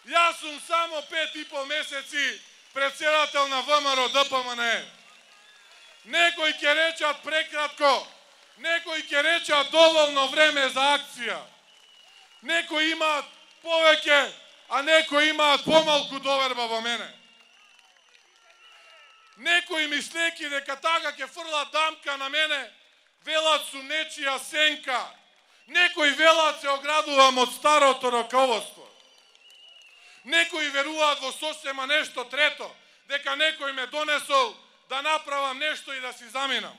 Јас сум само 5,5 месеци председател на ВМРО ДПМН. Некои ќе речат прекратко, некои ќе речат доволно време за акција. Некои имаат повеќе, а некои имаат помалку доверба во мене. Некои мислејќи дека така ќе фрлат дамка на мене, велат сум нечија сенка. Некои велат се оградувам од старото раководство. Некои веруваат во сосема нешто трето, дека некој ме донесол да направам нешто и да си заминам.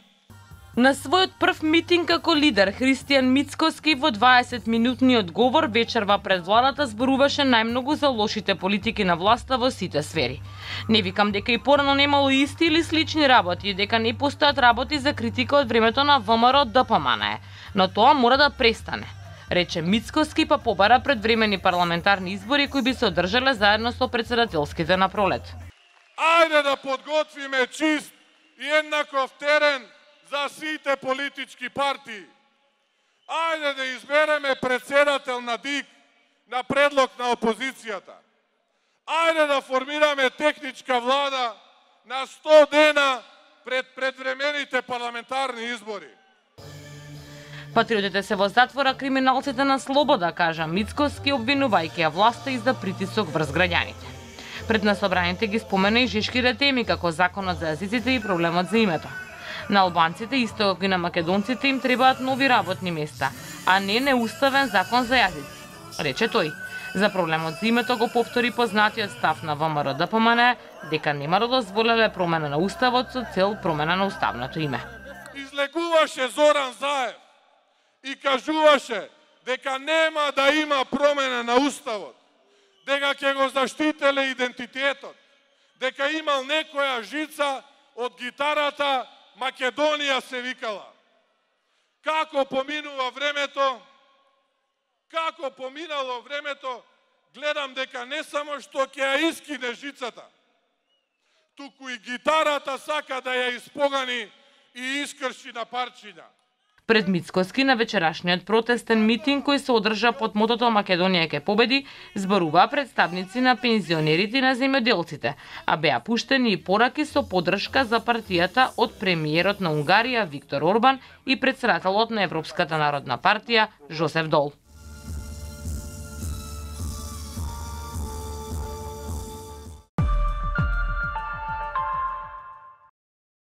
На својот прв митинг како лидер, Христијан Мицкоски во 20-минутниот говор вечерва пред владата зборуваше најмногу за лошите политики на власта во сите сфери. Не викам дека и порано немало исти или слични работи, дека не постојат работи за критика од времето на ВМРО ДПМН, но тоа мора да престане, рече Мицкоски, па побара предвремени парламентарни избори кои би се одржале заедно со председателските на пролет. Ајде да подготвиме чист и еднаков терен за сите политички партии. Ајде да избереме председател на ДИК на предлог на опозицијата. Ајде да формираме техничка влада на 100 дена пред предвремените парламентарни избори. Патриотите се во затвора, криминалците на слобода, кажа Мицкоски, обвинувајќи ја власта и за притисок врз граѓаните. Пред насобраните ги спомена и жешките теми како законот за јазиците и проблемот за името. На албанците, исто како и на македонците, им требаат нови работни места, а не неуставен закон за јазици, рече тој. За проблемот за името го повтори познатиот став на ВМРО ДПМН дека нема да дозволеле промена на уставот со цел промена на уставното име. Излегуваше Зоран Заев и кажуваше дека нема да има промена на уставот, дека ќе го заштителе идентитетот, дека имал некоја жица од гитарата Македонија се викала. Како поминува времето, како поминало времето, гледам дека не само што ќе ја искине жицата, туку и гитарата сака да ја испогани и искрши на парчиња. Пред Мицкоски на вечерашниот протестен митинг кој се одржа под мотото Македонија ќе победи, зборуваа представници на пензионерите и на земјоделците, а беа пуштени и пораки со поддршка за партијата од премиерот на Унгарија Виктор Орбан и председателот на Европската народна партија Жозеф Дол.